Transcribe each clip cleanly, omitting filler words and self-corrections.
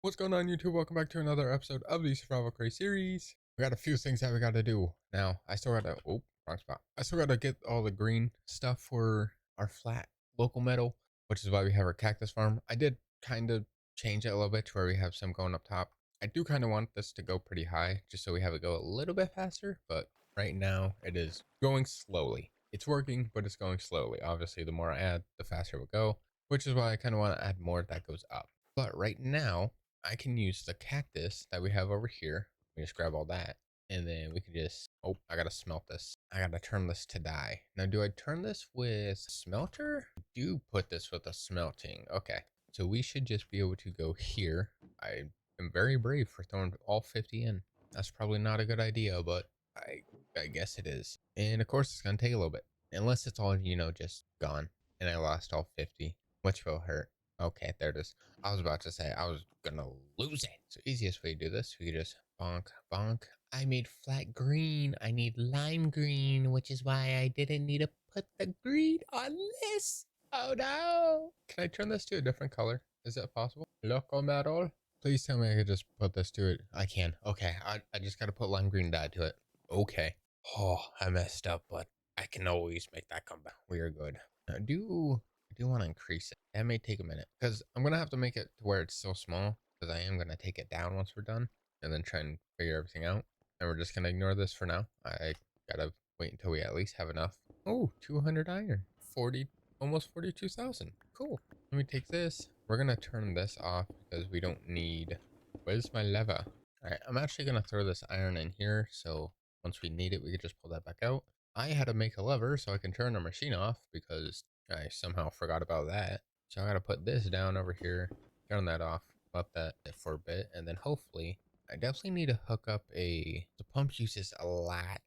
What's going on, YouTube? Welcome back to another episode of the Survival Craze series. We got a few things that we got to do. Now, I still got to, wrong spot. I still got to get all the green stuff for our flat local meadow, which is why we have our cactus farm. I did kind of change it a little bit to where we have some going up top. I do kind of want this to go pretty high, just so we have it go a little bit faster, but right now it is going slowly. It's working, but it's going slowly. Obviously, the more I add, the faster it will go, which is why I kind of want to add more that goes up. But right now, I can use the cactus that we have over here. We just grab all that and then we can just, I gotta smelt this. I gotta turn this to dye. Now, do I turn this with smelter? I do put this with a smelting. Okay, so we should just be able to go here. I am very brave for throwing all 50 in. That's probably not a good idea, but I guess it is. And of course, it's gonna take a little bit. Unless it's all, just gone and I lost all 50, which will hurt. Okay, there it is. I was about to say I was gonna lose it. So easiest way to do this, we could just bonk, bonk. I made flat green. I need lime green, which is why I didn't need to put the green on this. Oh no. Can I turn this to a different color? Is that possible? Look on that all. Please tell me I could just put this to it. I can. Okay, I just gotta put lime green dye to it. Okay. Oh, I messed up, but I can always make that come back. We are good. Now, I do want to increase it. That may take a minute because I'm going to have to make it to where it's so small because I am going to take it down once we're done and then try and figure everything out. And we're just going to ignore this for now. I got to wait until we at least have enough. Oh, 200 iron, 40, almost 42,000. Cool. Let me take this. We're going to turn this off because we don't need, where's my lever? All right, I'm actually going to throw this iron in here. So once we need it, we can just pull that back out. I had to make a lever so I can turn our machine off because I somehow forgot about that. So I gotta put this down over here, turn that off, let that for a bit, and then hopefully, I definitely need to hook up the pump uses a lot.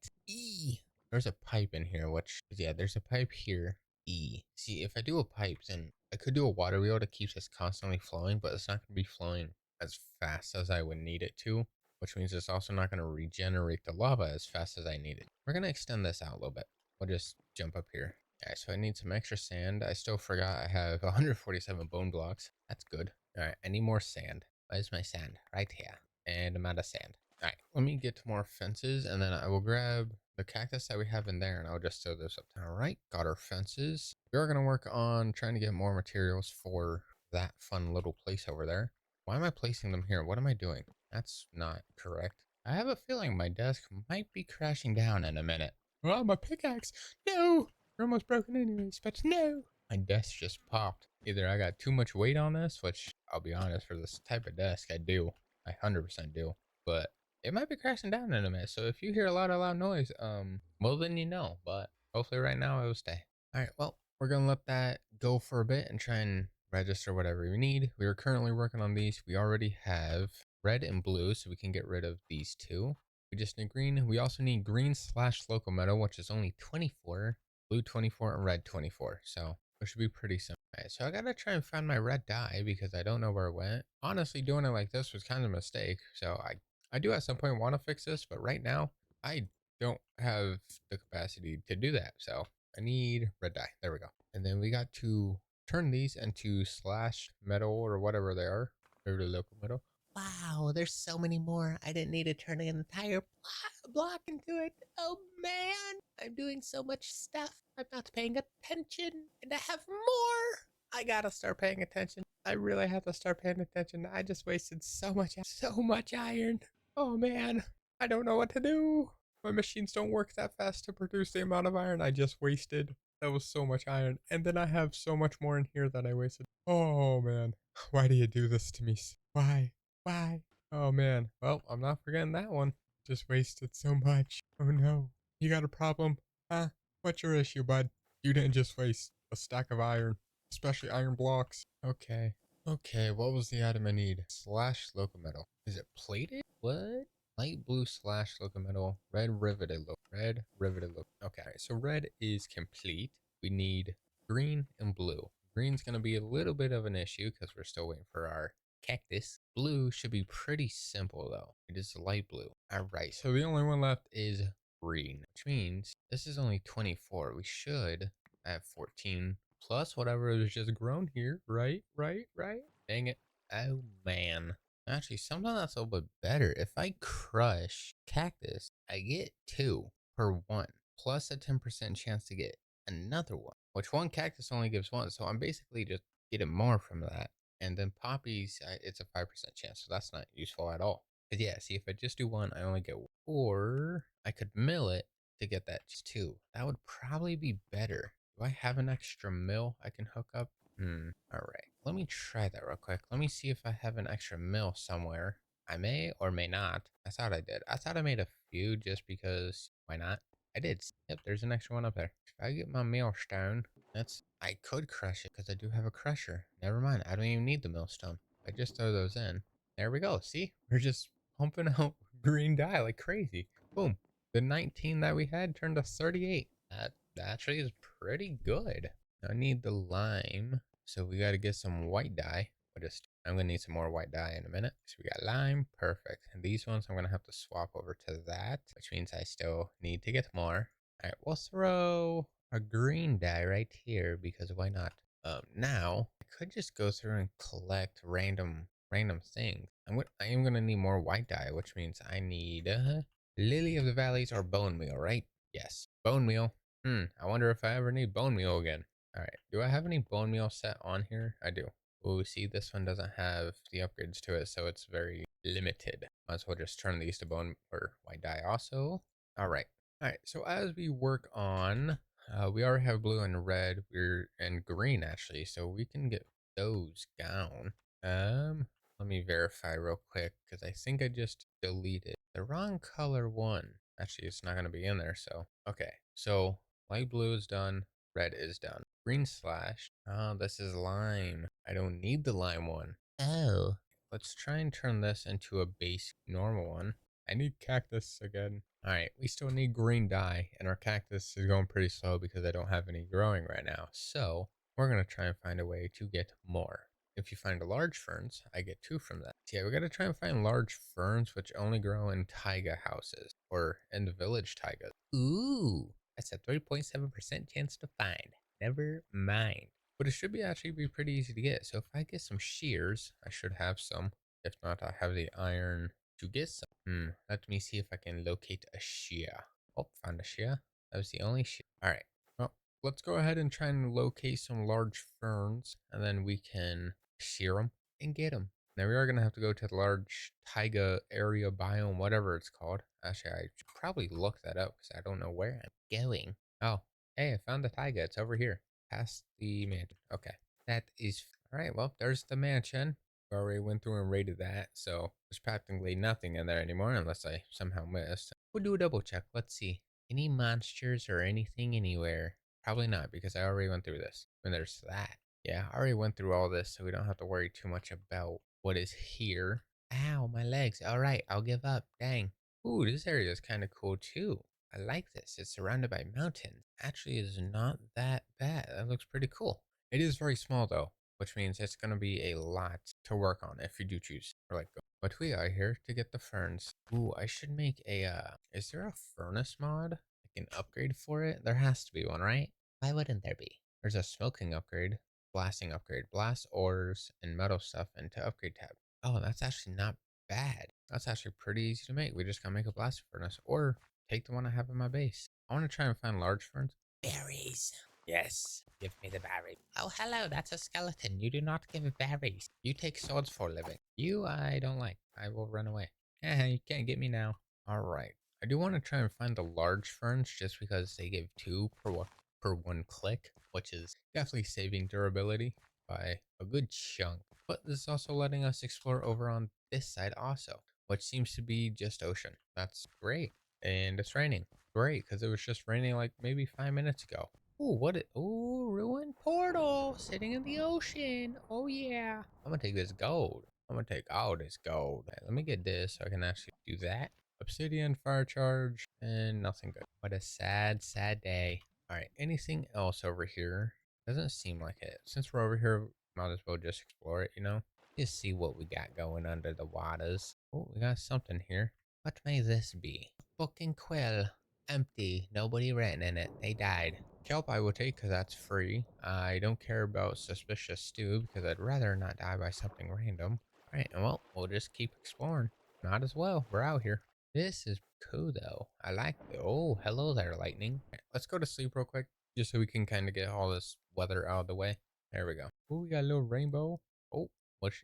There's a pipe in here, which, yeah, there's a pipe here. See, if I do a pipe, then I could do a water wheel to keep this constantly flowing, but it's not gonna be flowing as fast as I would need it to, which means it's also not going to regenerate the lava as fast as I need it. We're going to extend this out a little bit. We'll just jump up here. All right, so I need some extra sand. I still forgot I have 147 bone blocks. That's good. All right, I need more sand. Where's my sand? Right here. And I'm out of sand. All right, let me get to more fences, and then I will grab the cactus that we have in there, and I'll just throw this up. All right, got our fences. We are going to work on trying to get more materials for that fun little place over there. Why am I placing them here? What am I doing? That's not correct. I have a feeling my desk might be crashing down in a minute. Oh, my pickaxe! No! They're almost broken anyways, but no! My desk just popped. Either I got too much weight on this, which I'll be honest, for this type of desk, I do. I 100% do. But it might be crashing down in a minute, so if you hear a lot of loud noise, well then you know, but hopefully right now it will stay. Alright, well, we're gonna let that go for a bit and try and register whatever we need. We are currently working on these. We already have red and blue, so we can get rid of these two. We just need green. We also need green / local metal, which is only 24, blue 24, and red 24. So it should be pretty simple. All right, so I gotta try and find my red dye because I don't know where it went. Honestly, doing it like this was kind of a mistake. So I do at some point want to fix this, but right now I don't have the capacity to do that. So I need red dye. There we go. And then we got to turn these into / metal or whatever they are. They're the local metal. Wow, there's so many more. I didn't need to turn an entire block into it. Oh man, I'm doing so much stuff. I'm not paying attention, and I have more. I gotta start paying attention. I really have to start paying attention. I just wasted so much iron. Oh man, I don't know what to do. My machines don't work that fast to produce the amount of iron I just wasted. That was so much iron. And then I have so much more in here that I wasted. Oh man, why do you do this to me? Why? Why? Oh man. Well, I'm not forgetting that one. Just wasted so much. Oh no. You got a problem? Huh? What's your issue, bud? You didn't just waste a stack of iron, especially iron blocks. Okay. Okay, what was the item I need? / local metal. Is it plated? What? Light blue / local metal. Red riveted local. Red riveted local. Okay, so red is complete. We need green and blue. Green's gonna be a little bit of an issue because we're still waiting for our cactus. Blue should be pretty simple though. It is light blue. All right, so the only one left is green, which means this is only 24. We should have 14 plus whatever is just grown here. Right? Dang it. Oh man. Actually, something that's a little bit better. If I crush cactus, I get 2 per 1, plus a 10% chance to get another one, which one cactus only gives 1. So I'm basically just getting more from that. And then poppies, it's a 5% chance. So that's not useful at all. But yeah, see, if I just do 1, I only get 1. Or I could mill it to get that just 2. That would probably be better. Do I have an extra mill I can hook up? All right. Let me try that real quick. Let me see if I have an extra mill somewhere. I may or may not. I thought I did. I thought I made a few just because why not? I did. Yep, there's an extra one up there. If I get my millstone, I could crush it because I do have a crusher. Never mind. I don't even need the millstone. I just throw those in. There we go. See? We're just pumping out green dye like crazy. Boom. The 19 that we had turned to 38. That actually is pretty good. I need the lime. So we got to get some white dye. I'm going to need some more white dye in a minute. So we got lime. Perfect. And these ones I'm going to have to swap over to that, which means I still need to get more. All right, we'll throw a green dye right here because why not? Now I could just go through and collect random things. I am gonna need more white dye, which means I need lily of the valleys or bone meal, right? Yes, bone meal. I wonder if I ever need bone meal again. All right, do I have any bone meal set on here? I do. Oh, see, this one doesn't have the upgrades to it, so it's very limited. Might as well just turn these to bone or white dye also. All right. All right, so as we work on, we already have blue and red, and green actually, so we can get those down. Let me verify real quick because I think I just deleted the wrong color one. Actually, it's not gonna be in there, so okay. So light blue is done, red is done. Green slash. Oh, this is lime. I don't need the lime one. Oh. Let's try and turn this into a base normal one. I need cactus again. All right, we still need green dye, and our cactus is going pretty slow because I don't have any growing right now. So we're gonna try and find a way to get more. If you find a large ferns, I get 2 from that. So yeah, we gotta try and find large ferns which only grow in taiga houses or in the village taigas. Ooh, that's a 3.7% chance to find. Never mind. But it should actually be pretty easy to get. So if I get some shears, I should have some. If not, I have the iron to get some. Let me see if I can locate a shear. Oh, found a shear. That was the only shear. All right. Well, let's go ahead and try and locate some large ferns, and then we can shear them and get them. Now we are gonna have to go to the large taiga area biome, whatever it's called. Actually, I should probably look that up because I don't know where I'm going. Oh, hey, I found the taiga. It's over here, past the mansion. Okay, that is all right. Well, there's the mansion. We already went through and rated that, so there's practically nothing in there anymore unless I somehow missed. We'll do a double check. Let's see. Any monsters or anything anywhere? Probably not because I already went through this. And there's that. Yeah, I already went through all this, so we don't have to worry too much about what is here. Ow, my legs. All right, I'll give up. Dang. Ooh, this area is kind of cool too. I like this. It's surrounded by mountains. Actually, is not that bad. That looks pretty cool. It is very small though, which means it's going to be a lot to work on if you do choose or like go. But we are here to get the ferns. Ooh, I should make is there a furnace mod I can upgrade for it? There has to be one, right? Why wouldn't there be? There's a smoking upgrade, blasting upgrade, blast ores and metal stuff into upgrade tab. Oh, that's actually not bad. That's actually pretty easy to make. We just gotta make a blast furnace or take the one I have in my base. I want to try and find large ferns. Berries. Yes, give me the berry. Oh, hello, that's a skeleton. You do not give berries. You take swords for a living. You, I don't like. I will run away. You can't get me now. All right. I do want to try and find the large ferns just because they give 2 per one click, which is definitely saving durability by a good chunk. But this is also letting us explore over on this side also, which seems to be just ocean. That's great. And it's raining. Great, because it was just raining like maybe 5 minutes ago. Ooh, ooh, ruined portal sitting in the ocean. Oh yeah. I'm gonna take this gold. I'm gonna take all this gold. Right, let me get this so I can actually do that. Obsidian, fire charge, and nothing good. What a sad, sad day. All right, anything else over here? Doesn't seem like it. Since we're over here, might as well just explore it, you know? Just see what we got going under the waters. Oh, we got something here. What may this be? Book and quill. Empty. Nobody written in it. They died. Kelp I will take because that's free. I don't care about suspicious stew because I'd rather not die by something random. All right, well, we'll just keep exploring. Might as well. We're out here. This is cool though. I like the oh, hello there, lightning. All right, let's go to sleep real quick, just so we can kind of get all this weather out of the way. There we go. Oh, we got a little rainbow. Oh,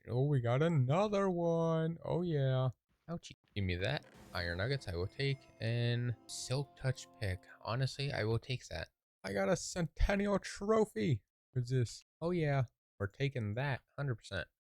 oh, we got another one. Oh yeah. Ouchie. Give me that. Iron nuggets I will take, and silk touch pick. Honestly, I will take that. I got a centennial trophy. What's this? Oh yeah, we're taking that 100%.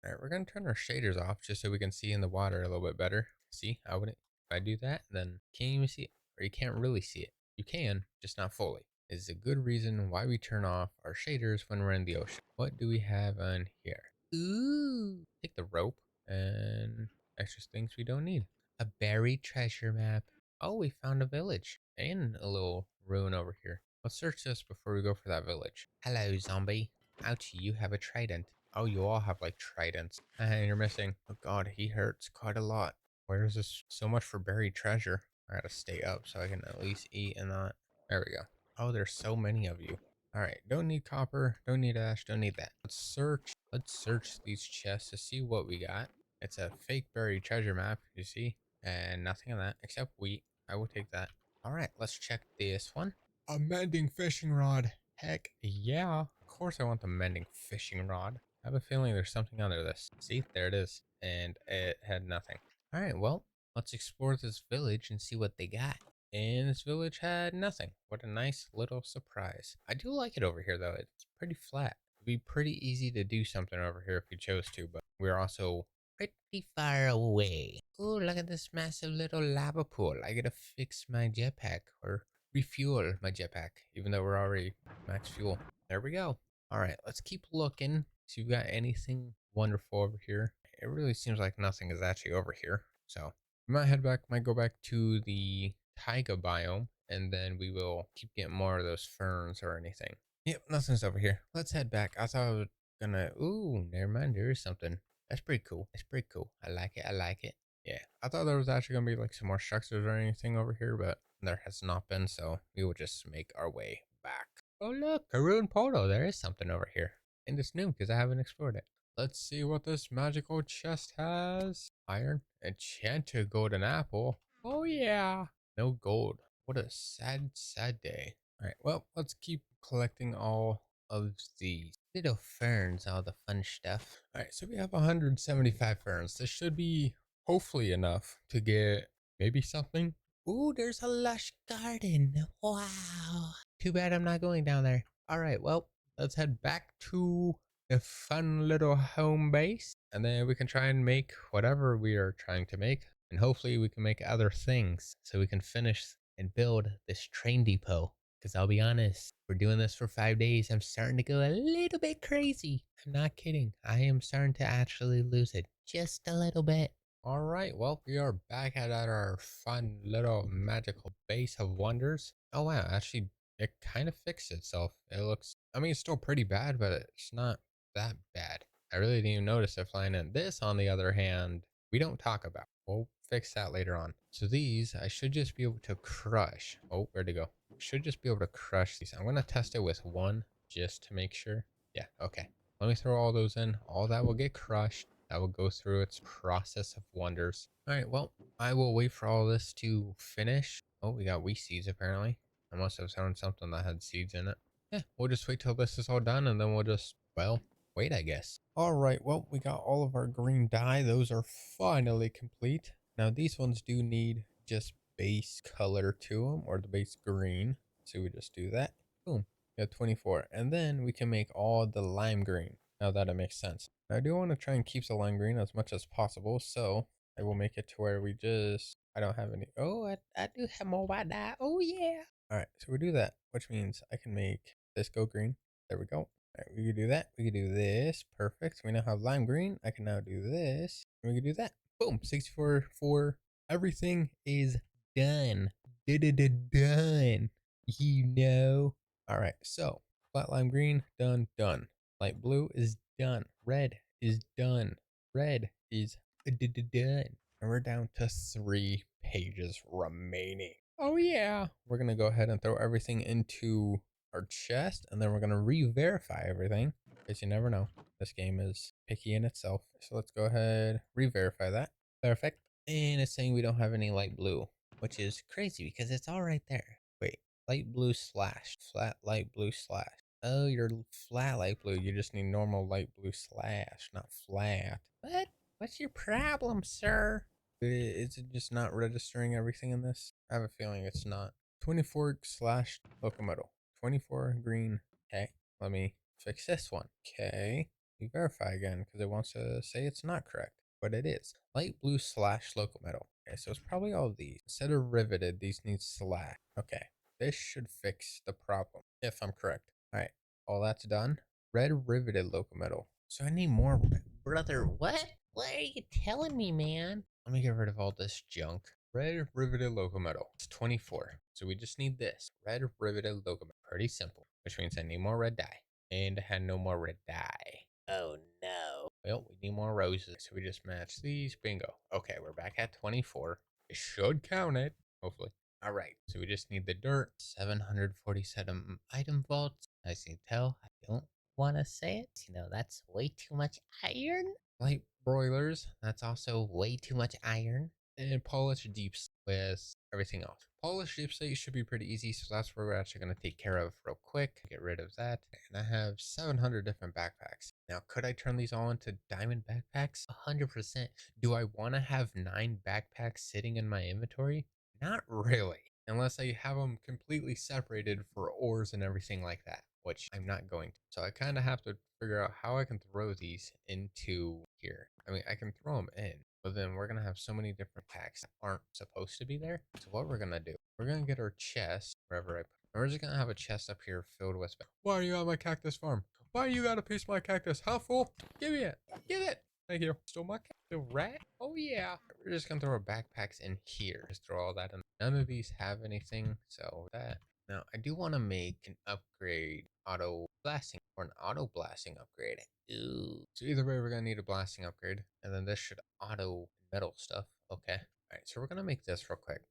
All right, we're gonna turn our shaders off just so we can see in the water a little bit better. See, I wouldn't, if I do that, then you can't even see it, or you can't really see it. You can, just not fully. This is a good reason why we turn off our shaders when we're in the ocean. What do we have on here? Ooh, take the rope and extra things we don't need. A buried treasure map. Oh, we found a village and a little ruin over here. Let's search this before we go for that village. Hello, zombie. Ouchie, you have a trident. Oh, you all have like tridents. And you're missing. Oh god, he hurts quite a lot. Where is this? So much for buried treasure. I gotta stay up so I can at least eat and not. There we go. Oh, there's so many of you. All right, don't need copper, don't need ash, don't need that. Let's search. Let's search these chests to see what we got. It's a fake buried treasure map, you see, and nothing on that except wheat. I will take that. All right, let's check this one. A mending fishing rod. Heck yeah. Of course I want the mending fishing rod. I have a feeling there's something under this. See, there it is. And it had nothing. All right, well, let's explore this village and see what they got. And this village had nothing. What a nice little surprise. I do like it over here though. It's pretty flat. It'd be pretty easy to do something over here if we chose to, but we're also pretty far away. Oh, look at this massive little lava pool. I gotta fix my jetpack or refuel my jetpack, even though we're already max fuel. There we go. All right, let's keep looking. See if we got anything wonderful over here. It really seems like nothing is actually over here. So we might head back, might go back to the taiga biome, and then we will keep getting more of those ferns or anything. Yep, nothing's over here. Let's head back. I thought I was gonna, ooh, never mind, there is something. That's pretty cool. That's pretty cool. I like it. I like it. Yeah, I thought there was actually gonna be like some more structures or anything over here, but there has not been, so we will just make our way back. Oh look, a ruined portal. There is something over here. And it's new because I haven't explored it. Let's see what this magical chest has. Iron, enchanted golden apple. Oh yeah. No gold. What a sad, sad day. All right, well, let's keep collecting all of these little ferns, all the fun stuff. All right, so we have 175 ferns. This should be hopefully enough to get maybe something. Ooh, there's a lush garden. Wow. Too bad I'm not going down there. All right, well, let's head back to a fun little home base, and then we can try and make whatever we are trying to make, and hopefully we can make other things so we can finish and build this train depot. Because I'll be honest, we're doing this for 5 days. I'm starting to go a little bit crazy. I'm not kidding. I am starting to actually lose it just a little bit. All right, well, we are back at our fun little magical base of wonders. Oh wow, actually, it kind of fixed itself. It looks, I mean, it's still pretty bad, but it's not that bad. I really didn't even notice it flying in. This, on the other hand, we don't talk about. We'll fix that later on. So these, I should just be able to crush. Oh, where'd it go? Should just be able to crush these. I'm going to test it with one just to make sure. Yeah, okay. Let me throw all those in. All that will get crushed. That will go through its process of wonders. All right, well, I will wait for all this to finish. Oh, we got wheat seeds apparently. I must have found something that had seeds in it. Yeah, we'll just wait till this is all done and then we'll just, well, wait, I guess. All right, well, we got all of our green dye. Those are finally complete. Now, these ones do need just base color to them, or the base green. So we just do that. Boom, got 24. And then we can make all the lime green. Now that it makes sense. Now, I do want to try and keep the lime green as much as possible. So I will make it to where we just, I don't have any. Oh, I do have more white dye. Oh, yeah. All right, so we do that, which means I can make this go green. There we go. All right, we can do that. We can do this. Perfect. We now have lime green. I can now do this. And we can do that. Boom. 64 for everything is done. Done. You know. All right, so flat lime green, done, done. Light blue is done. Red is done. Red is done. And we're down to 3 pages remaining. Oh yeah. We're going to go ahead and throw everything into our chest, and then we're going to re-verify everything, because you never know. This game is picky in itself. So let's go ahead, re-verify that. Perfect. And it's saying we don't have any light blue, which is crazy because it's all right there. Wait, light blue slash, flat light blue slash. Oh, you're flat light blue. You just need normal light blue slash, not flat. What? What's your problem, sir? Is it just not registering everything in this? I have a feeling it's not. 24 slash locomotive. 24 green. Okay, let me fix this one. Okay, we verify again because it wants to say it's not correct, but it is. Light blue slash locomotive. Okay, so it's probably all of these. Instead of riveted, these need slash. Okay, this should fix the problem if I'm correct. All right, all that's done. Red riveted locomotive. So I need more. Brother, what? What are you telling me, man? Let me get rid of all this junk. Red riveted locomotive. It's 24. So we just need this. Red riveted locomotive. Pretty simple. Which means I need more red dye. And I had no more red dye. Oh no. Well, we need more roses. So we just match these. Bingo. Okay, we're back at 24. It should count it. Hopefully. All right. So we just need the dirt. 747 item vaults. As you can tell, I don't want to say it. You know, that's way too much iron. Light broilers. That's also way too much iron. And polish deep with everything else. Polish deep slate should be pretty easy, so that's where we're actually going to take care of real quick. Get rid of that. And I have 700 different backpacks. Now, could I turn these all into diamond backpacks? 100%. Do I want to have 9 backpacks sitting in my inventory? Not really. Unless I have them completely separated for ores and everything like that, which I'm not going to. So I kind of have to figure out how I can throw these into here. I mean, I can throw them in, but then we're going to have so many different packs that aren't supposed to be there. So what we're going to do, we're going to get our chest wherever I put it. And we're just going to have a chest up here filled with. Why are you on my cactus farm? Why you got a piece of my cactus? How full? Give me it. Give it. Thank you. Still my the rat? Oh yeah. We're just gonna throw our backpacks in here. Just throw all that in. None of these have anything, so that. Now I do want to make an upgrade auto blasting or an auto blasting upgrade. Ooh. So either way, we're gonna need a blasting upgrade, and then this should auto metal stuff. Okay. All right. So we're gonna make this real quick.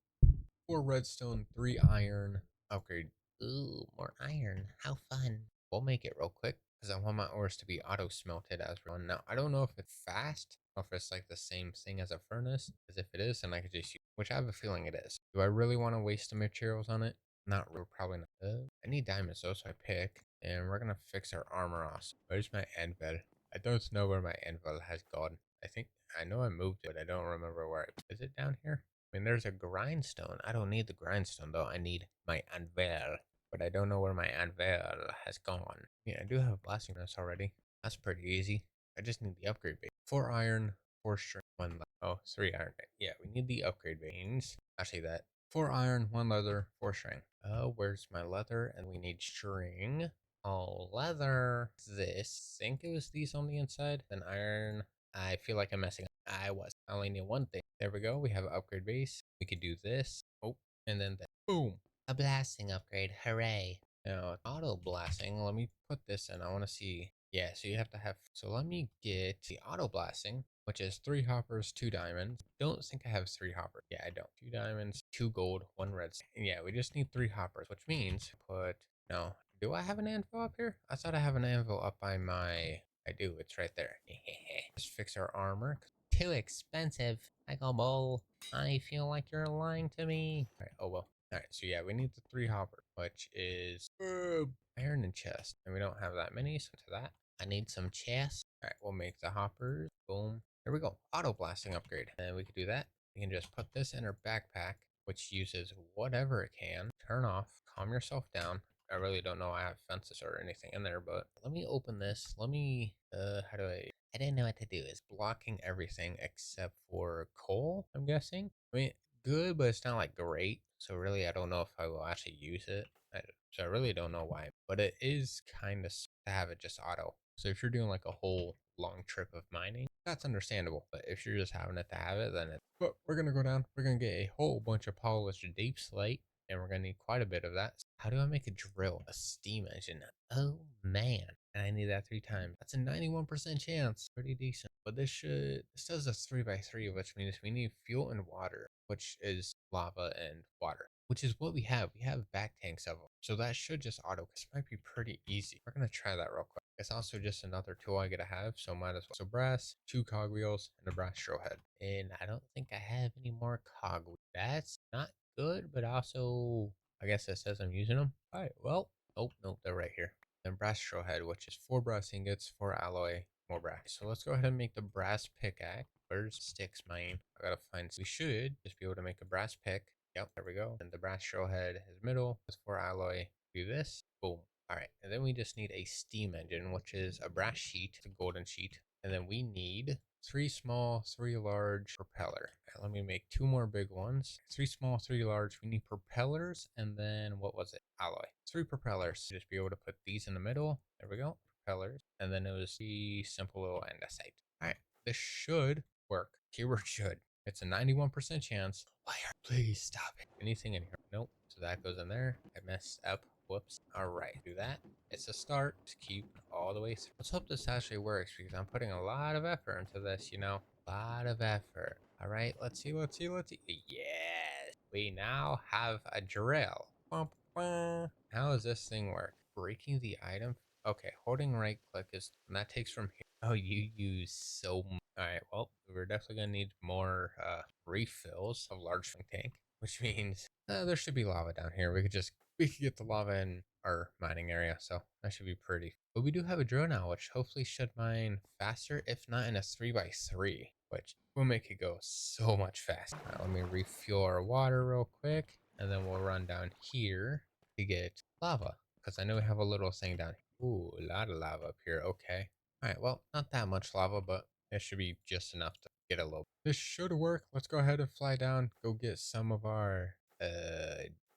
4 redstone, 3 iron upgrade. Ooh, more iron. How fun. We'll make it real quick because I want my ores to be auto smelted as we run. Now, I don't know if it's fast or if it's like the same thing as a furnace. Because if it is, then I could just use, which I have a feeling it is. Do I really want to waste the materials on it? Not real, probably not. I need diamonds though, so I pick. And we're going to fix our armor off. Where's my anvil? I don't know where my anvil has gone. I know I moved it, but I don't remember where is it down here? I mean, there's a grindstone. I don't need the grindstone, though. I need my anvil. But I don't know where my anvil has gone. Yeah, I do have a blasting furnace already. That's pretty easy. I just need the upgrade base. 4 iron, 4 string, 1 leather. Oh, 3 iron. Yeah, we need the upgrade beans. Actually, that. 4 iron, 1 leather, 4 string. Oh, where's my leather? And we need string. Oh, leather. This. I think it was these on the inside. Then iron. I feel like I'm messing up. I only need one thing. There we go. We have an upgrade base. We could do this. Oh, and then that. Boom. A blasting upgrade. Hooray. Now, auto blasting. Let me put this in. I want to see. Yeah, so you have to have. So let me get the auto blasting, which is 3 hoppers, 2 diamonds. Don't think I have 3 hoppers. Yeah, I don't. 2 diamonds, 2 gold, 1 red. Yeah, we just need 3 hoppers, which means put. No. Do I have an anvil up here? I thought I have an anvil up by my. I do. It's right there. Just fix our armor. Too expensive. Michael Bull. I feel like you're lying to me. All right. Oh well. All right. So yeah, we need the 3 hopper, which is iron and chest, and we don't have that many. So to that, I need some chest. All right. We'll make the hoppers. Boom. There we go. Auto blasting upgrade. And we could do that. We can just put this in our backpack, which uses whatever it can. Turn off. Calm yourself down. I really don't know I have fences or anything in there, but let me open this. Let me, how do I didn't know what to do. It's blocking everything except for coal, I'm guessing. I mean, good, but it's not like great. So really, I don't know if I will actually use it. So I really don't know why, but it is kind of to have it just auto. So if you're doing like a whole long trip of mining, that's understandable. But if you're just having it to have it, then it. But we're gonna go down. We're gonna get a whole bunch of polished deep slate, and we're gonna need quite a bit of that. How do I make a drill? A steam engine. Oh man. And I need that 3 times. That's a 91% chance. Pretty decent. But this does a 3x3, which means we need fuel and water, which is lava and water, which is what we have. We have back tanks of them. So that should just auto. This might be pretty easy. We're going to try that real quick. It's also just another tool I gotta have, so might as well. So brass, 2 cogwheels, and a brass drill head. And I don't think I have any more cogwheels. That's not good, but also I guess it says I'm using them. All right, well, oh no, they're right here. And brass drill head, which is 4 brass ingots, 4 alloy, more brass. So let's go ahead and make the brass pickaxe. Where's sticks, mine? I gotta find. We should just be able to make a brass pick. Yep, there we go. And the brass drill head is middle. It's 4 alloy. Do this. Boom. All right, and then we just need a steam engine, which is a brass sheet, a golden sheet. And then we need 3 small, 3 large propeller. Right, let me make 2 more big ones. 3 small, 3 large. We need propellers, and then what was it? Alloy. 3 propellers. Just be able to put these in the middle. There we go. Propellers. And then it was the simple little andesite. All right, this should work. Keyword should. It's a 91% chance. Please stop it. Anything in here? Nope. So that goes in there. I messed up. Whoops. All right. Do that. It's a start to keep all the way through. Let's hope this actually works because I'm putting a lot of effort into this, you know. A lot of effort. All right. Let's see. Let's see. Let's see. Yes. We now have a drill. Bum, bum. How does this thing work? Breaking the item. Okay. Holding right click is, and that takes from here. Oh, you use so much. All right, well, we're definitely going to need more refills of large tank, which means there should be lava down here. We could get the lava in our mining area, so that should be pretty. But we do have a drill now, which hopefully should mine faster, if not in a 3x3, which will make it go so much faster. Now, let me refuel our water real quick, and then we'll run down here to get lava, because I know we have a little thing down here. Ooh, a lot of lava up here. Okay. All right, well, not that much lava, but it should be just enough to get a little. This should work. Let's go ahead and fly down, go get some of our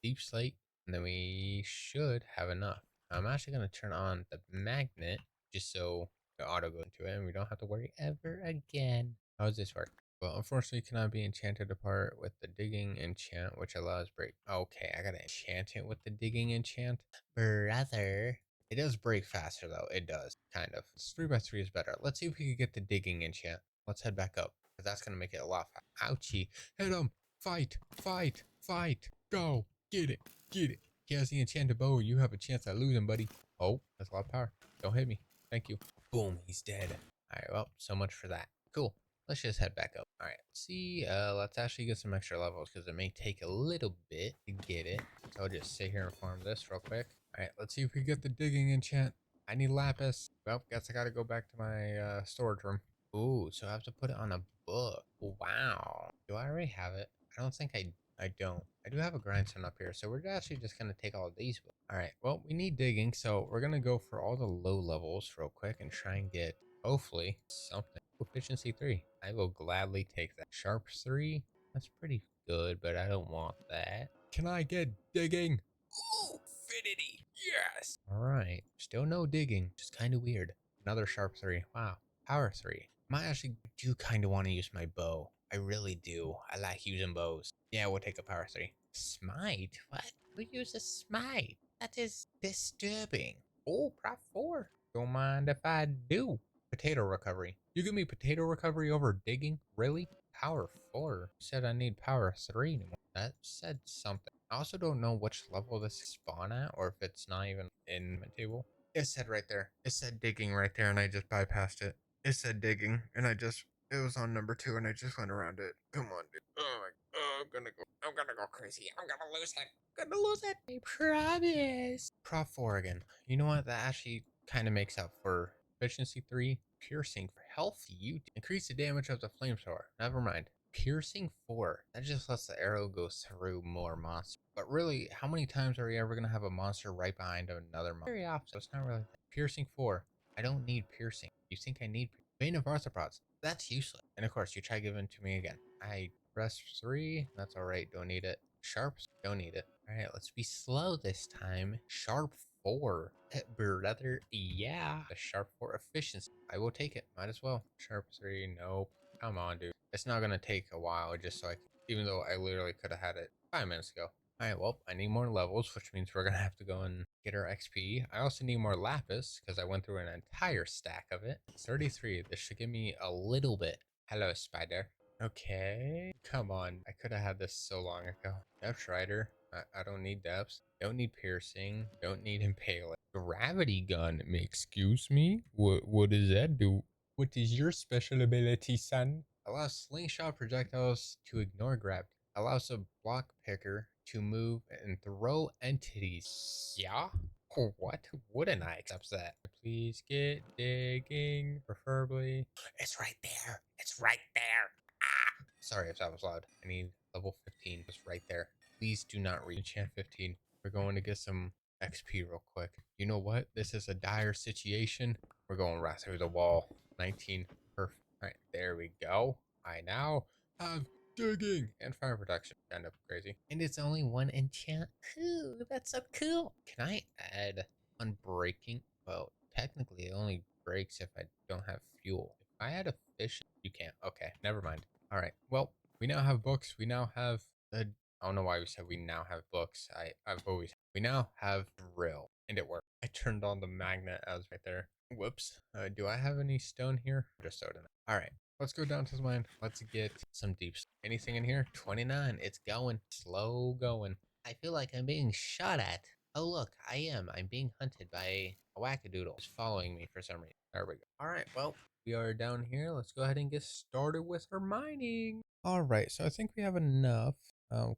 deep slate, and then we should have enough. I'm actually going to turn on the magnet just so the auto goes into it and we don't have to worry ever again. How does this work? Well, unfortunately, it cannot be enchanted apart with the digging enchant, which allows break. Okay, I gotta enchant it with the digging enchant. Brother. It does break faster though. It does, kind of. 3x3 is better. Let's see if we can get the digging enchant. Let's head back up, because that's gonna make it a lot faster. Ouchie. Hit him. Fight. Fight. Fight. Go. Get it. Get it. He has the enchanted bow. You have a chance at losing, buddy. Oh, that's a lot of power. Don't hit me. Thank you. Boom. He's dead. All right. Well, so much for that. Cool. Let's just head back up. All right. Let's see. Let's actually get some extra levels because it may take a little bit to get it. So I'll just sit here and farm this real quick. All right. Let's see if we get the digging enchant. I need lapis. Well, guess I got to go back to my storage room. Ooh, so I have to put it on a book. Wow. Do I already have it? I don't think I don't. I do have a grindstone up here, so we're actually just going to take all of these. All right, well, we need digging, so we're going to go for all the low levels real quick and try and get, hopefully, something. Efficiency 3. I will gladly take that. Sharp 3. That's pretty good, but I don't want that. Can I get digging? Ooh, Finity. Yes. All right, still no digging, just kind of weird. Another sharp 3. Wow. Power 3. I actually do kind of want to use my bow. I really do. I like using bows. Yeah, we'll take a power 3. Smite? What? Who uses smite? That is disturbing. Oh, prop 4. Don't mind if I do. Potato recovery. You give me potato recovery over digging? Really? Power 4. You said I need power 3 anymore. That said something. I also don't know which level this spawn at, or if it's not even in the table. It said right there. It said digging right there, and I just bypassed it. It said digging, and it was on number 2, and I just went around it. Come on, dude. Oh my, oh, I'm gonna go crazy. I'm gonna lose it. I'm gonna lose it. I promise. Prop 4 again. You know what? That actually kind of makes up for efficiency 3, piercing for healthy. You increase the damage of the flamethrower. Never mind. Piercing 4. That just lets the arrow go through more monsters. But really, how many times are we ever going to have a monster right behind another monster? Very often. So it's not really. Piercing 4. I don't need piercing. You think I need Vein of Arthropods? That's useless. And of course, you try giving it to me again. I press 3. That's alright. Don't need it. Sharps? Don't need it. Alright, let's be slow this time. Sharp 4. Brother, yeah. The sharp 4 efficiency. I will take it. Might as well. Sharp 3. Nope. Come on, dude. It's not going to take a while just so I can, even though I literally could have had it 5 minutes ago. Alright, well, I need more levels, which means we're going to have to go and get our XP. I also need more lapis, because I went through an entire stack of it. 33. This should give me a little bit. Hello, spider. Okay. Come on. I could have had this so long ago. Depth Strider. I don't need depths. Don't need piercing. Don't need impaling. Gravity gun. Excuse me? What does that do? What is your special ability, son? Allows slingshot projectiles to ignore gravity. Allows a block picker to move and throw entities. Yeah? What? Wouldn't I accept that? Please get digging, preferably. It's right there. It's right there. Ah! Sorry if that was loud. I need level 15. It's right there. Please do not reach enchant 15. We're going to get some XP real quick. You know what? This is a dire situation. We're going right through the wall. 19. Perfect. All right, there we go. I now have digging and fire protection. Kind of crazy. And it's only one enchant. Cool. That's so cool. Can I add unbreaking? Well, technically it only breaks if I don't have fuel. If I had a fish, you can't. Okay, never mind. All right. Well, we now have books. We now have the. I don't know why we said we now have books. I've always. We now have drill, and it worked. I turned on the magnet as right there. Whoops. Do I have any stone here? Just soda. All right. Let's go down to the mine. Let's get some deep. Anything in here? 29. It's going. Slow going. I feel like I'm being shot at. Oh, look, I am. I'm being hunted by a wackadoodle. It's following me for some reason. There we go. All right, well, we are down here. Let's go ahead and get started with our mining. All right, so I think we have enough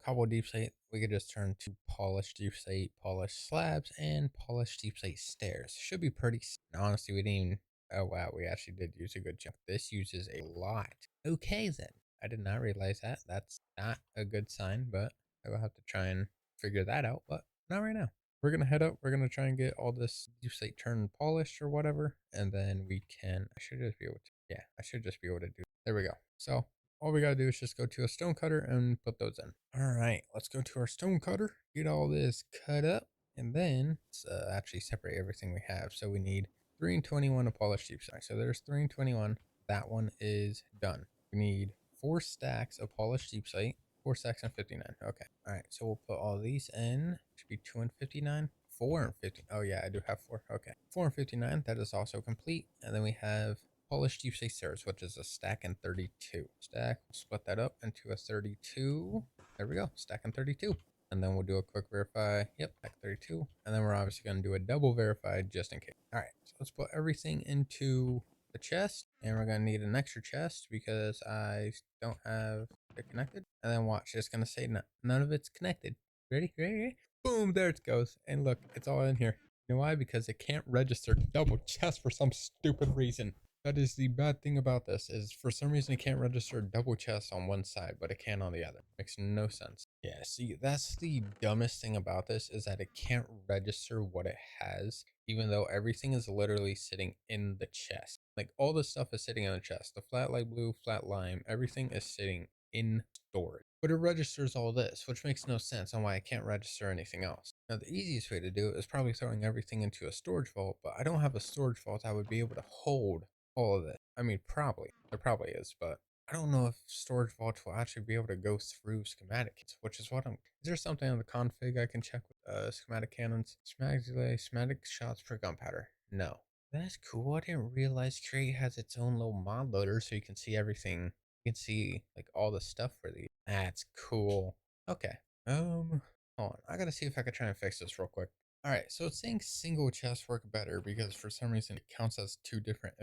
cobble deep slate. We could just turn to polished deep slate, polished slabs, and polished deep slate stairs. Should be pretty. Honestly, we didn't even. Oh wow, we actually did use a good chunk. This uses a lot. Okay then. I did not realize that. That's not a good sign, but I will have to try and figure that out. But not right now. We're gonna head up. We're gonna try and get all this deep slate turned polished or whatever, and then we can. I should just be able to. Yeah, I should just be able to do. There we go. So all we gotta do is just go to a stone cutter and put those in. All right, let's go to our stone cutter. Get all this cut up, and then let's actually separate everything we have. So we need 3 and 21 of polished deep slate. So there's 3 and 21. That one is done. We need 4 stacks of polished deep slate. 4 stacks and 59. Okay. All right. So we'll put all these in. Should be 2 and 59. 4 and 50. Oh, yeah, I do have 4. Okay. 4 and 59. That is also complete. And then we have polished deep slate stairs, which is a stack and 32. Stack. We'll split that up into a 32. There we go. Stack and 32. And then we'll do a quick verify. Yep, stack 32. And then we're obviously going to do a double verify just in case. All right. So let's put everything into the chest, and we're gonna need an extra chest because I don't have it connected. And then watch, it's gonna say none of it's connected. Ready? Ready? Boom, there it goes. And look, it's all in here. You know why? Because it can't register double chest for some stupid reason. That is the bad thing about this, is for some reason it can't register double chest on one side, but it can on the other. Makes no sense. Yeah, see, that's the dumbest thing about this, is that it can't register what it has, even though everything is literally sitting in the chest. Like all the stuff is sitting in the chest. The flat light blue, flat lime, everything is sitting in storage. But it registers all this, which makes no sense on why I can't register anything else. Now, the easiest way to do it is probably throwing everything into a storage vault, but I don't have a storage vault that would be able to hold all of it. I mean, probably. There probably is, but I don't know if storage vaults will actually be able to go through schematics, which is what I'm. Is there something on the config I can check with schematic cannons? Schematic delay, schematic shots per gunpowder. No. That's cool. I didn't realize Create has its own little mod loader so you can see everything. You can see like all the stuff for these. That's cool. Okay. Hold on. I gotta see if I can try and fix this real quick. All right. So it's saying single chest work better because for some reason it counts as two different.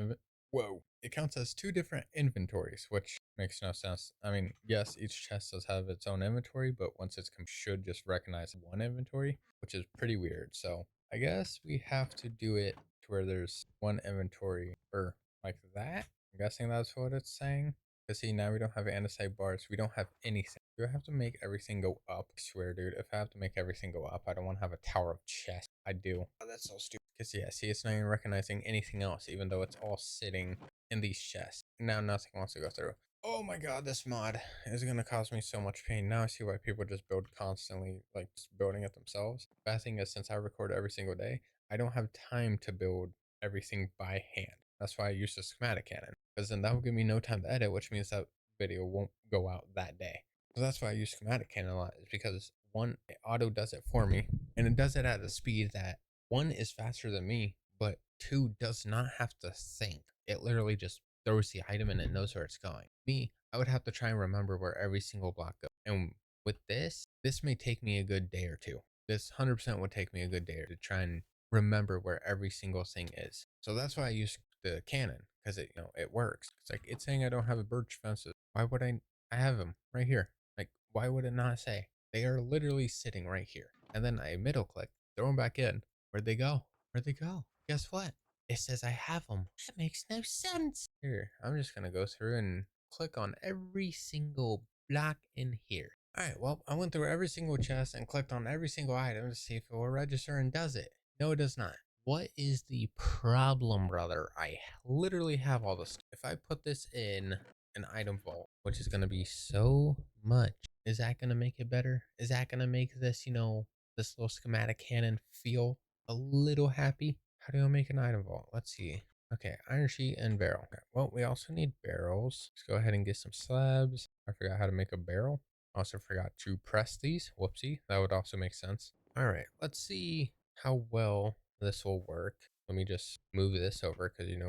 Whoa. It counts as two different inventories, which makes no sense. I mean, yes, each chest does have its own inventory, but once it's should just recognize one inventory, which is pretty weird. So I guess we have to do it to where there's one inventory or like that. I'm guessing that's what it's saying. Because see, now we don't have andesite bars. We don't have anything. Do I have to make everything go up? I swear, dude, if I have to make everything go up, I don't want to have a tower of chests. I do. Oh, that's so stupid. Because yeah, see, it's not even recognizing anything else, even though it's all sitting in these chests. Now nothing wants to go through. Oh my god, this mod is going to cause me so much pain. Now I see why people just build constantly, like just building it themselves. Bad thing is, since I record every single day, I don't have time to build everything by hand. That's why I use the schematic cannon, because then that will give me no time to edit, which means that video won't go out that day. So that's why I use schematic cannon a lot, is because one, it auto does it for me, and it does it at a speed that one is faster than me, but two does not have to think. It literally just throws the item and it knows where it's going. Me, I would have to try and remember where every single block goes. And with this may take me a good day or two. This 100% would take me a good day to try and remember where every single thing is. So that's why I use the cannon, because it works. It's like it's saying I don't have a birch fences. Why would I have them right here? Like, why would it not say? They are literally sitting right here. And then I middle click, throw them back in. Where'd they go? Where'd they go? Guess what? It says I have them. That makes no sense. Here, I'm just gonna go through and click on every single block in here. All right, well, I went through every single chest and clicked on every single item to see if it will register, and does it? No, it does not. What is the problem, brother? I literally have all this. If I put this in an item vault, which is going to be so much, is that going to make it better? Is that going to make this, this little schematic cannon feel a little happy? How do I make an item vault? Let's see. Okay, iron sheet and barrel. Okay, well, we also need barrels. Let's go ahead and get some slabs. I forgot how to make a barrel. Also forgot to press these. Whoopsie. That would also make sense. All right, let's see how well this will work. Let me just move this over because, it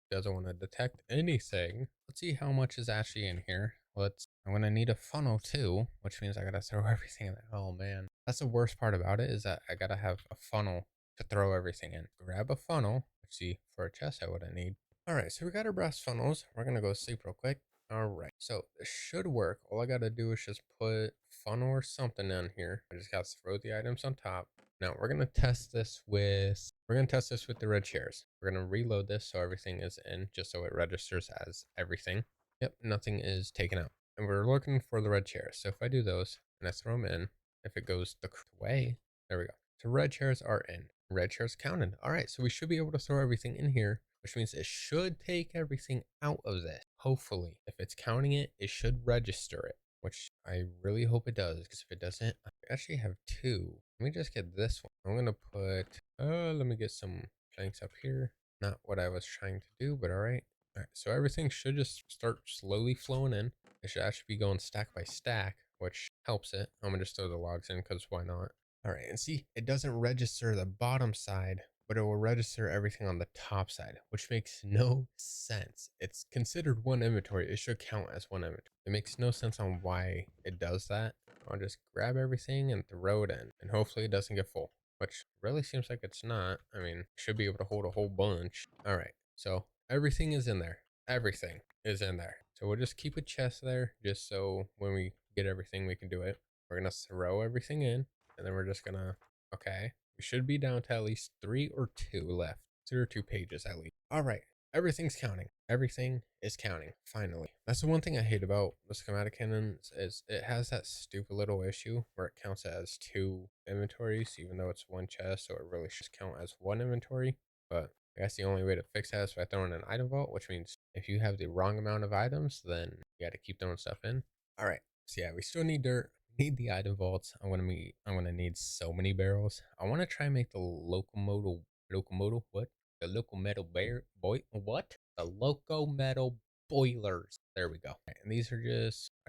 doesn't want to detect anything. Let's see how much is actually in here. I'm going to need a funnel too, which means I got to throw everything in there. Oh, man. That's the worst part about it, is that I got to have a funnel to throw everything in. Grab a funnel. Let's see, for a chest, I would need. All right, so we got our brass funnels. We're going to go sleep real quick. All right, so this should work. All I gotta do is just put funnel or something in here. I just gotta throw the items on top. Now we're gonna test this with the red chairs. We're gonna reload this so everything is in, just so it registers as everything. Yep, nothing is taken out. And we're looking for the red chairs. So if I do those and I throw them in, if it goes the correct way, there we go. So red chairs are in. Red chairs counted. All right, so we should be able to throw everything in here, which means it should take everything out of this. Hopefully, if it's counting it, it should register it, which I really hope it does, because if it doesn't, I actually have two. Let me just get this one. I'm going to put, let me get some planks up here. Not what I was trying to do, but all right. All right, so everything should just start slowly flowing in. It should actually be going stack by stack, which helps it. I'm going to just throw the logs in because why not? All right, and see, it doesn't register the bottom side, but it will register everything on the top side, which makes no sense. It's considered one inventory. It should count as one inventory. It makes no sense on why it does that. I'll just grab everything and throw it in, and hopefully it doesn't get full, which really seems like it's not. I mean, it should be able to hold a whole bunch. All right, so everything is in there. Everything is in there. So we'll just keep a chest there, just so when we get everything, we can do it. We're going to throw everything in, and then we're just going to, okay, we should be down to at least 3 or 2 left. 3 or 2 pages at least. All right. Everything's counting. Everything is counting. Finally. That's the one thing I hate about the schematic cannons, is it has that stupid little issue where it counts as 2 inventories, even though it's one chest, so it really should count as 1 inventory. But I guess the only way to fix that is by throwing an item vault, which means if you have the wrong amount of items, then you got to keep throwing stuff in. All right. So yeah, we still need dirt. Need the item vaults. I'm gonna need so many barrels. I want to try and make the locomotive what? The local metal bear boy what? The loco metal boilers. There we go. Right, and these are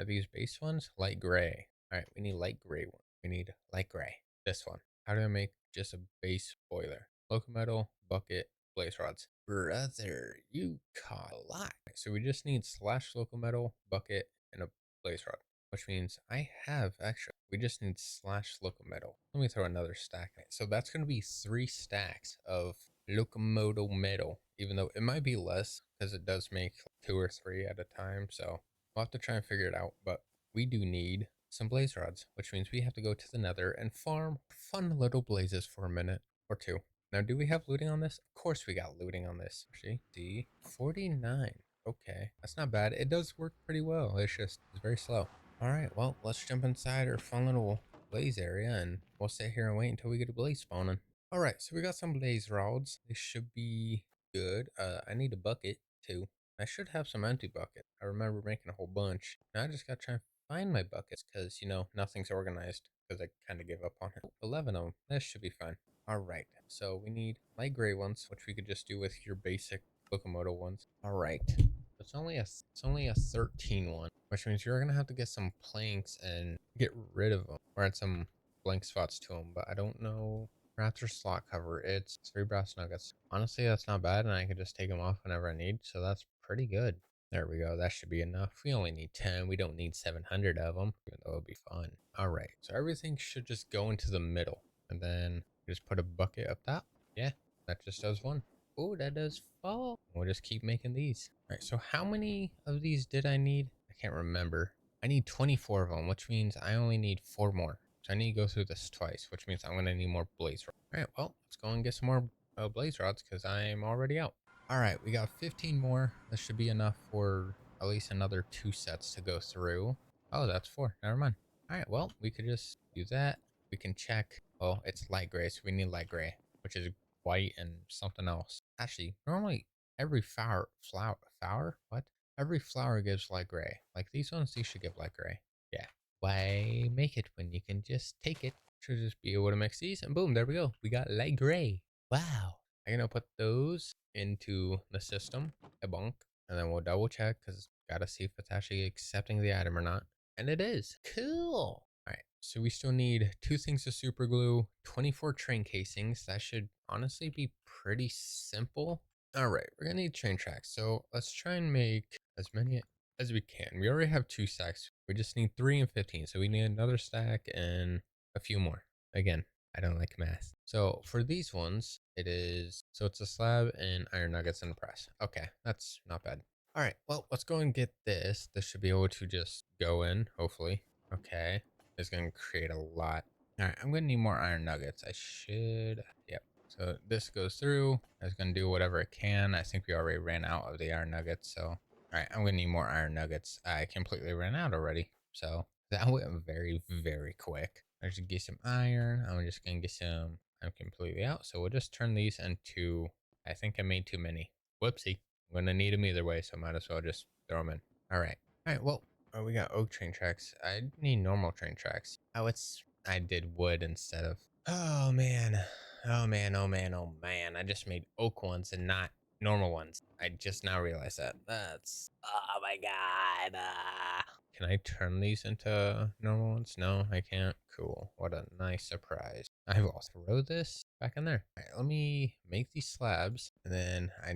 these base ones? Light gray. All right, we need light gray one. We need light gray. This one. How do I make just a base boiler? Local metal, bucket, blaze rods. Brother, you caught a lot. Right, so we just need slash local metal, bucket, and a blaze rod, which means I have extra. We just need slash locometal. Let me throw another stack. So that's going to be 3 stacks of locomotive metal, even though it might be less because it does make 2 or 3 at a time. So we'll have to try and figure it out. But we do need some blaze rods, which means we have to go to the nether and farm fun little blazes for a minute or 2. Now, do we have looting on this? Of course we got looting on this. Actually, D49. Okay, that's not bad. It does work pretty well. It's very slow. All right, well, let's jump inside our fun little blaze area, and we'll sit here and wait until we get a blaze spawning. All right, so we got some blaze rods. They should be good. I need a bucket too. I should have some empty buckets. I remember making a whole bunch. Now I just gotta try and find my buckets because, nothing's organized because I kind of gave up on it. 11 of them. This should be fine. All right, so we need light gray ones, which we could just do with your basic locomotive ones. All right. It's only a 13 one, which means you're gonna have to get some planks and get rid of them, or add some blank spots to them. But I don't know. Raptor slot cover. It's 3 brass nuggets. Honestly, that's not bad, and I can just take them off whenever I need. So that's pretty good. There we go. That should be enough. We only need 10. We don't need 700 of them, even though it'll be fun. All right. So everything should just go into the middle. And then just put a bucket up top. Yeah, that just does one. Oh, that does fall. We'll just keep making these. All right. So how many of these did I need? I can't remember. I need 24 of them, which means I only need 4 more. So I need to go through this twice, which means I'm going to need more blaze rods. All right. Well, let's go and get some more blaze rods because I'm already out. All right, we got 15 more. This should be enough for at least another 2 sets to go through. Oh, that's 4. Never mind. All right, well, we could just do that. We can check. Oh, it's light gray, so we need light gray, which is white and something else. Actually, normally every flower? What? Every flower gives light gray. Like these ones, these should give light gray. Yeah. Why make it when you can just take it? Should just be able to mix these, and boom, there we go. We got light gray. Wow. I'm gonna put those into the system, a bunk, and then we'll double check because gotta see if it's actually accepting the item or not. And it is. Cool. All right, so we still need 2 things of super glue, 24 train casings. That should honestly be pretty simple. All right, we're gonna need train tracks. So let's try and make as many as we can. We already have 2 stacks. We just need 3 and 15. So we need another stack and a few more. Again, I don't like math. So for these ones, so it's a slab and iron nuggets and a press. Okay, that's not bad. All right, well, let's go and get this. This should be able to just go in, hopefully. Okay, it's gonna create a lot. All right, I'm gonna need more iron nuggets. Yep. So this goes through. It's gonna do whatever it can. I think we already ran out of the iron nuggets. So, all right, I'm gonna need more iron nuggets. I completely ran out already. So that went very, very quick. I should get some iron. I'm just gonna get some. I'm completely out. So we'll just turn these into. I think I made too many. Whoopsie. I'm gonna need them either way, so might as well just throw them in. All right. All right. Well, we got oak train tracks. I need normal train tracks. Oh, I did wood instead of. Oh man. Oh man. Oh man. Oh man. I just made oak ones and not normal ones. I just now realized that. That's. Oh my god. Can I turn these into normal ones? No, I can't. Cool. What a nice surprise. I will throw this back in there. All right, let me make these slabs. And then I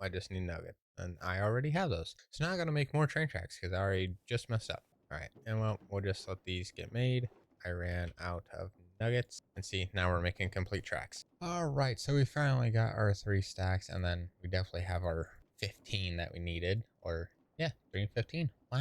just need nugget. And I already have those. So now I gotta make more train tracks because I already just messed up. All right, and well, we'll just let these get made. I ran out of nuggets. And see, now we're making complete tracks. All right, so we finally got our 3 stacks. And then we definitely have our 15 that we needed. Or yeah, 3 and 15. Wow.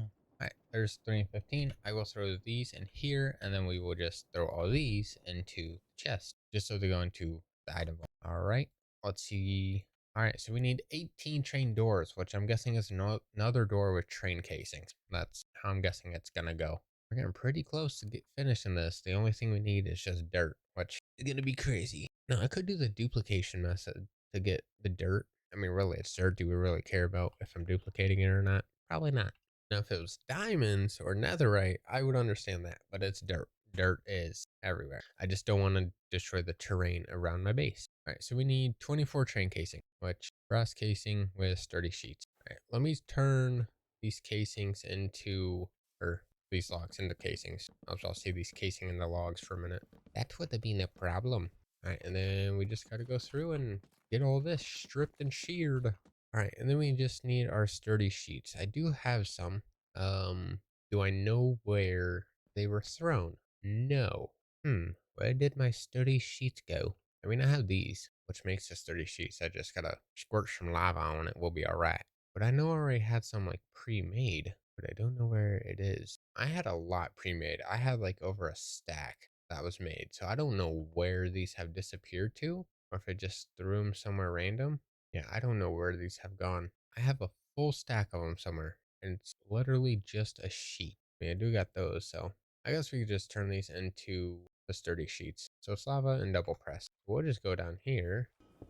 All right, there's 3 and 15. I will throw these in here, and then we will just throw all these into the chest, just so they go into the item. All right, let's see. All right, so we need 18 train doors, which I'm guessing is another door with train casings. That's how I'm guessing it's gonna go. We're getting pretty close to finishing this. The only thing we need is just dirt, which is gonna be crazy. Now, I could do the duplication method to get the dirt. I mean, really, it's dirt. Do we really care about if I'm duplicating it or not? Probably not. Now, if it was diamonds or netherite, I would understand that, but it's dirt. Dirt is everywhere. I just don't want to destroy the terrain around my base. All right, so we need 24 train casing, which brass casing with sturdy sheets. All right, let me turn these casings into, or these logs into casings. I'll see these casing into logs for a minute. That would have been a problem. All right, and then we just got to go through and get all this stripped and sheared. All right, and then we just need our sturdy sheets. I do have some. Do I know where they were thrown? No. Where did my sturdy sheets go? I mean, I have these, which makes the sturdy sheets. I just gotta squirt some lava on it. We'll be all right. But I know I already had some like pre-made, but I don't know where it is. I had a lot pre-made. I had like over a stack that was made. So I don't know where these have disappeared to, or if I just threw them somewhere random. Yeah, I don't know where these have gone. I have a full stack of them somewhere, and it's literally just a sheet. I mean, I do got those, so I guess we could just turn these into the sturdy sheets. So it's lava and double press. We'll just go down here.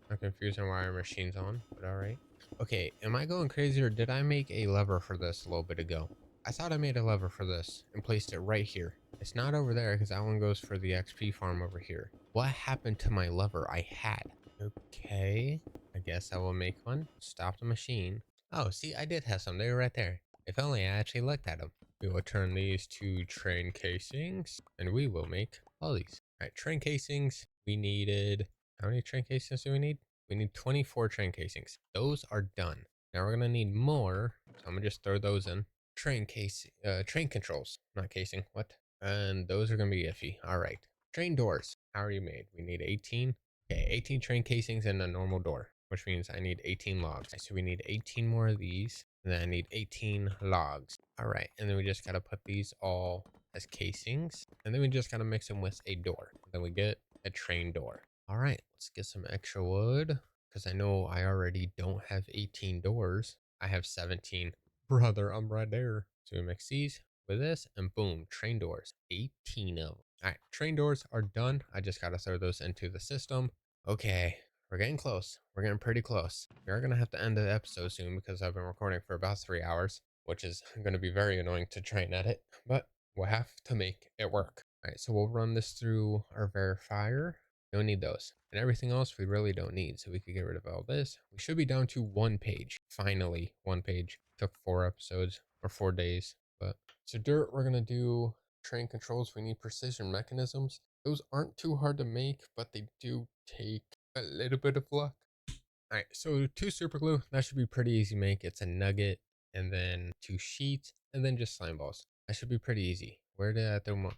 I'm confused on why our machine's on, but all right. Okay, am I going crazy or did I make a lever for this a little bit ago? I thought I made a lever for this and placed it right here. It's not over there because that one goes for the XP farm over here. What happened to my lever I had? Okay, I guess I will make one. Stop the machine. Oh, see, I did have some. They were right there. If only I actually looked at them. We will turn these to train casings and we will make all these. All right, train casings. We needed, how many train casings do we need? We need 24 train casings. Those are done. Now we're gonna need more, so I'm gonna just throw those in. Train controls, not casing. What? And those are gonna be iffy. All right. Train doors. How are you made? We need 18. Okay, 18 train casings and a normal door, which means I need 18 logs. So we need 18 more of these, and then I need 18 logs. All right, and then we just gotta put these all as casings, and then we just gotta mix them with a door. Then we get a train door. All right, let's get some extra wood because I know I already don't have 18 doors. I have 17. Brother, I'm right there. So we mix these with this, and boom, train doors. 18 of them. All right, train doors are done. I just got to throw those into the system. Okay, we're getting close. We're getting pretty close. We are going to have to end the episode soon because I've been recording for about 3 hours, which is going to be very annoying to try and edit, but we'll have to make it work. All right, so we'll run this through our verifier. Don't need those. And everything else we really don't need. So we could get rid of all this. We should be down to 1 page. Finally, 1 page. Took 4 episodes or 4 days. But so dirt, we're gonna do train controls. We need precision mechanisms. Those aren't too hard to make, but they do take a little bit of luck. All right, so 2 super glue, that should be pretty easy to make. It's a nugget and then 2 sheets and then just slime balls. That should be pretty easy. Where'd I throw my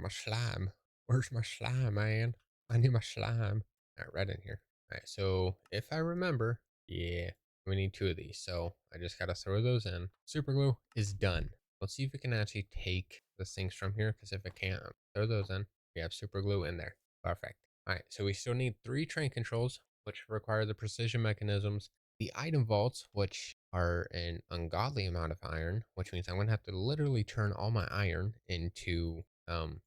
slime? Where's my slime, man? I need my slime. All right, right in here. All right, so if I remember, yeah, we need 2 of these. So I just gotta throw those in. Super glue is done. Let's see if it can actually take the things from here, because if it can't, throw those in. We have super glue in there. Perfect. All right, so we still need 3 train controls, which require the precision mechanisms, the item vaults, which are an ungodly amount of iron, which means I'm going to have to literally turn all my iron into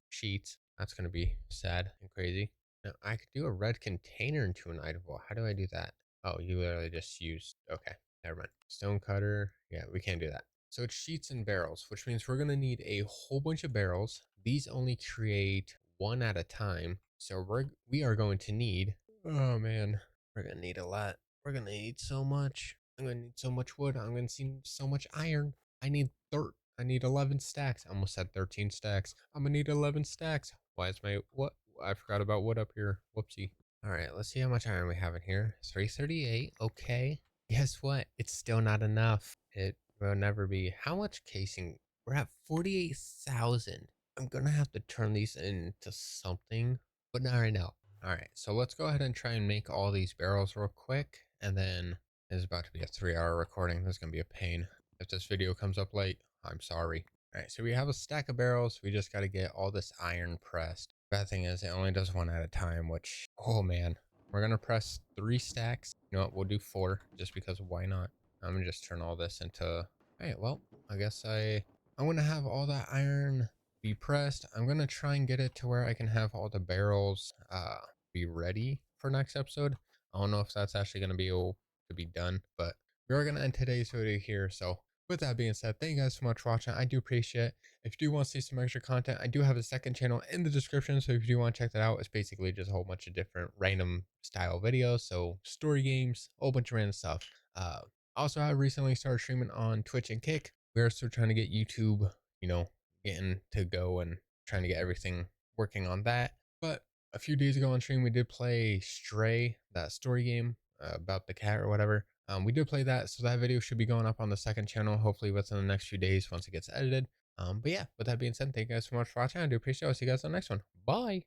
sheets. That's going to be sad and crazy. Now, I could do a red container into an item vault. How do I do that? Oh, you literally just use, okay, never mind. Stone cutter. Yeah, we can't do that. So it's sheets and barrels, which means we're going to need a whole bunch of barrels. These only create 1 at a time. So we are going to need, oh man, we're gonna need a lot. We're gonna need so much. I'm gonna need so much wood. I'm gonna need so much iron. I need dirt. I need 11 stacks. I almost said 13 stacks. I'm gonna need 11 stacks. Why is my, what? I forgot about wood up here. Whoopsie. All right, let's see how much iron we have in here. 338. Okay. Guess what? It's still not enough. It will never be. How much casing? We're at 48,000. I'm gonna have to turn these into something, but not right now. All right, so let's go ahead and try and make all these barrels real quick, and then it's about to be a 3 hour recording. This is gonna be a pain. If this video comes up late, I'm sorry. All right, so we have a stack of barrels. We just got to get all this iron pressed. Bad thing is it only does 1 at a time, which, oh man, we're gonna press 3 stacks. You know what? We'll do 4 just because why not? I'm gonna just turn all this into. All right, well, I guess I'm gonna have all that iron be pressed. I'm gonna try and get it to where I can have all the barrels be ready for next episode. I don't know if that's actually gonna be able to be done, but we are gonna end today's video here. So with that being said, thank you guys so much for watching. I do appreciate it. If you do want to see some extra content, I do have a second channel in the description. So if you do want to check that out, it's basically just a whole bunch of different random style videos. So story games, a whole bunch of random stuff. Also, I recently started streaming on Twitch and Kick. We're still trying to get YouTube, getting to go and trying to get everything working on that. But a few days ago on stream, we did play Stray, that story game about the cat or whatever. We did play that, so that video should be going up on the second channel, hopefully within the next few days once it gets edited. But yeah, with that being said, thank you guys so much for watching. I do appreciate it. I'll see you guys on the next one. Bye.